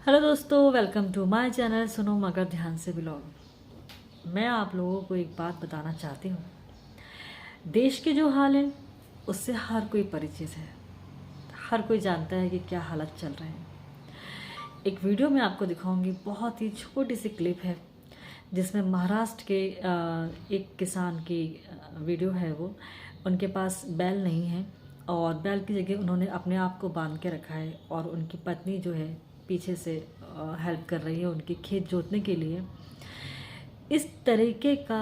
Hello दोस्तों, welcome to my channel सुनो मगर ध्यान से ब्लॉग। मैं आप लोगों को एक बात बताना चाहती हूँ। देश के जो हाल है उससे हर कोई परिचित है। हर कोई जानता है कि क्या हालत चल रहे हैं। एक वीडियो में आपको दिखाऊंगी, बहुत ही छोटी सी क्लिप है जिसमें महाराष्ट्र के एक किसान की वीडियो है। वो उनके पास बैल नहीं है और बैल की जगह उन्होंने अपने आप को बांध के रखा है और उनकी पत्नी जो है पीछे से हेल्प कर रही है उनके खेत जोतने के लिए। इस तरीके का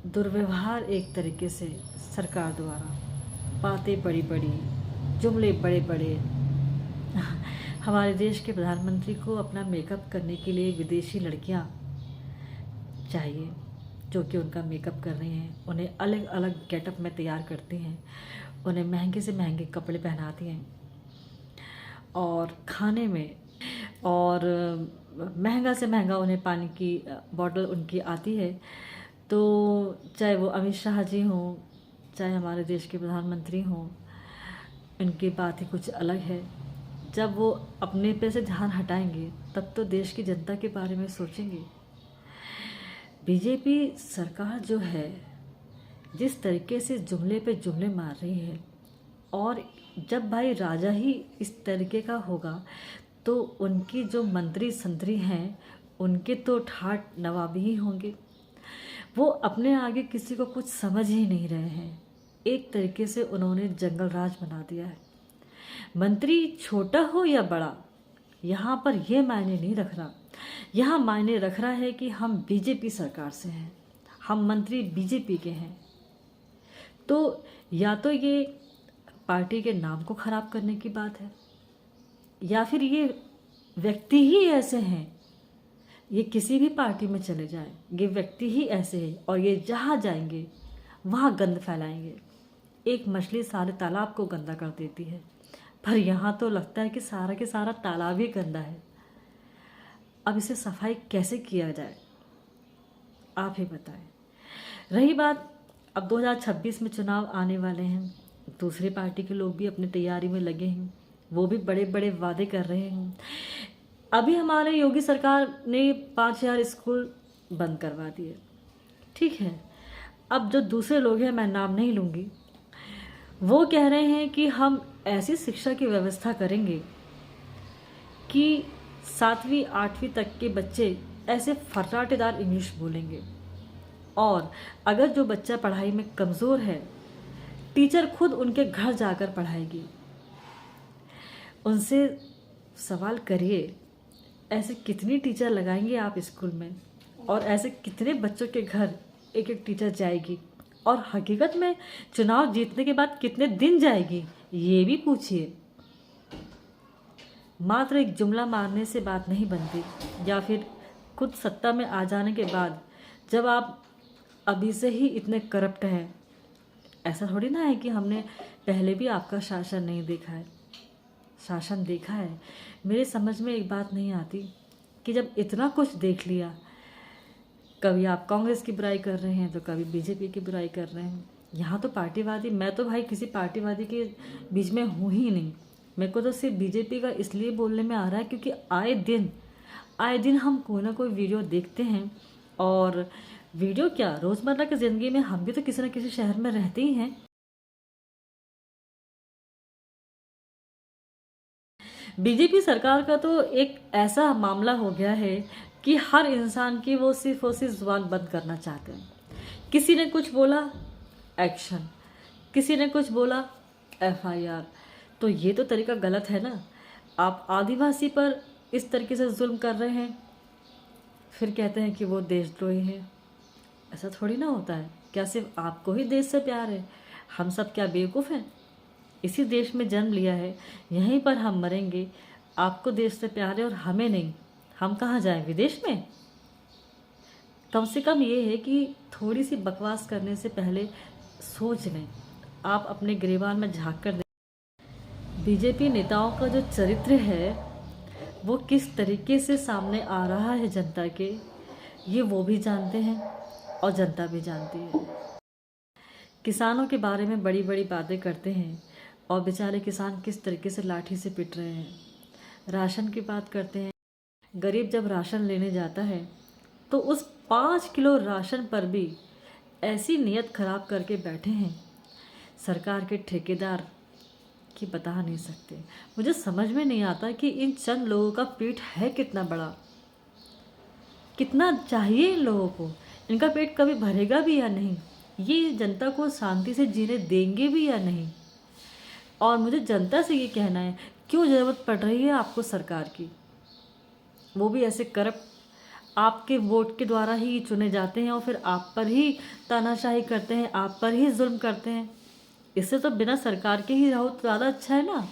दुर्व्यवहार एक तरीके से सरकार द्वारा, बातें बड़ी बड़ी, जुमले बड़े बड़े। हमारे देश के प्रधानमंत्री को अपना मेकअप करने के लिए विदेशी लड़कियां चाहिए जो कि उनका मेकअप कर रही हैं, उन्हें अलग अलग गेटअप में तैयार करती हैं, उन्हें महंगे से महंगे कपड़े पहनाती हैं और खाने में और महंगा से महंगा उन्हें पानी की बॉटल उनकी आती है। तो चाहे वो अमित शाह जी हों, चाहे हमारे देश के प्रधानमंत्री हों, इनकी बात ही कुछ अलग है। जब वो अपने पे से ध्यान हटाएंगे तब तो देश की जनता के बारे में सोचेंगे। बीजेपी सरकार जो है जिस तरीके से जुमले पे जुमले मार रही है, और जब भाई राजा ही इस तरीके का होगा तो उनकी जो मंत्री संतरी हैं उनके तो ठाट नवाब ही होंगे। वो अपने आगे किसी को कुछ समझ ही नहीं रहे हैं। एक तरीके से उन्होंने जंगल राज बना दिया है। मंत्री छोटा हो या बड़ा, यहाँ पर यह मायने नहीं रख रहा। यहाँ मायने रख रहा है कि हम बीजेपी सरकार से हैं, हम मंत्री बीजेपी के हैं। तो या तो ये पार्टी के नाम को खराब करने की बात है, या फिर ये व्यक्ति ही ऐसे हैं। ये किसी भी पार्टी में चले जाएं, ये व्यक्ति ही ऐसे हैं और ये जहाँ जाएंगे वहाँ गंद फैलाएंगे। एक मछली सारे तालाब को गंदा कर देती है, पर यहाँ तो लगता है कि सारा के सारा तालाब ही गंदा है। अब इसे सफाई कैसे किया जाए, आप ही बताएं। रही बात, अब 2026 में चुनाव आने वाले हैं, दूसरी पार्टी के लोग भी अपनी तैयारी में लगे हैं, वो भी बड़े बड़े वादे कर रहे हैं। अभी हमारे योगी सरकार ने 5,000 स्कूल बंद करवा दिए, ठीक है। अब जो दूसरे लोग हैं, मैं नाम नहीं लूँगी, वो कह रहे हैं कि हम ऐसी शिक्षा की व्यवस्था करेंगे कि 7वीं 8वीं तक के बच्चे ऐसे फर्राटेदार इंग्लिश बोलेंगे, और अगर जो बच्चा पढ़ाई में कमज़ोर है टीचर खुद उनके घर जाकर पढ़ाएगी। उनसे सवाल करिए, ऐसे कितनी टीचर लगाएंगे आप स्कूल में, और ऐसे कितने बच्चों के घर एक एक टीचर जाएगी, और हकीकत में चुनाव जीतने के बाद कितने दिन जाएगी ये भी पूछिए। मात्र एक जुमला मारने से बात नहीं बनती, या फिर खुद सत्ता में आ जाने के बाद जब आप अभी से ही इतने करप्ट हैं। ऐसा थोड़ी ना है कि हमने पहले भी आपका शासन नहीं देखा है, शासन देखा है। मेरे समझ में एक बात नहीं आती कि जब इतना कुछ देख लिया, कभी आप कांग्रेस की बुराई कर रहे हैं तो कभी बीजेपी की बुराई कर रहे हैं। यहाँ तो पार्टीवादी, मैं तो भाई किसी पार्टीवादी के बीच में हूँ ही नहीं। मेरे को तो सिर्फ बीजेपी का इसलिए बोलने में आ रहा है क्योंकि आए दिन हम कोई ना कोई वीडियो देखते हैं, और वीडियो क्या, रोज़मर्रा की ज़िंदगी में हम भी तो किसी न किसी शहर में रहते ही हैं। बीजेपी सरकार का तो एक ऐसा मामला हो गया है कि हर इंसान की वो सिर्फ और सिर्फ जुबान बंद करना चाहते हैं। किसी ने कुछ बोला, एक्शन, किसी ने कुछ बोला, एफआईआर। तो ये तो तरीका गलत है ना। आप आदिवासी पर इस तरीके से जुल्म कर रहे हैं, फिर कहते हैं कि वो देशद्रोही है। ऐसा थोड़ी ना होता है। क्या सिर्फ आपको ही देश से प्यार है? हम सब क्या बेवकूफ़ हैं? इसी देश में जन्म लिया है, यहीं पर हम मरेंगे। आपको देश से प्यार है और हमें नहीं, हम कहाँ जाएं, विदेश में? कम से कम ये है कि थोड़ी सी बकवास करने से पहले सोच लें। आप अपने गिरेबान में झांक कर दें। बीजेपी नेताओं का जो चरित्र है वो किस तरीके से सामने आ रहा है जनता के, ये वो भी जानते हैं और जनता भी जानती है। किसानों के बारे में बड़ी बड़ी बातें करते हैं और बेचारे किसान किस तरीके से लाठी से पिट रहे हैं। राशन की बात करते हैं। गरीब जब राशन लेने जाता है तो उस 5 किलो राशन पर भी ऐसी नीयत खराब करके बैठे हैं सरकार के ठेकेदार कि बता नहीं सकते। मुझे समझ में नहीं आता कि इन चंद लोगों का पेट है कितना बड़ा, कितना चाहिए इन लोगों को, इनका पेट कभी भरेगा भी या नहीं, ये जनता को शांति से जीने देंगे भी या नहीं। और मुझे जनता से ये कहना है, क्यों ज़रूरत पड़ रही है आपको सरकार की, वो भी ऐसे करप्ट, आपके वोट के द्वारा ही चुने जाते हैं और फिर आप पर ही तानाशाही करते हैं, आप पर ही जुल्म करते हैं। इससे तो बिना सरकार के ही रहो तो ज़्यादा अच्छा है ना।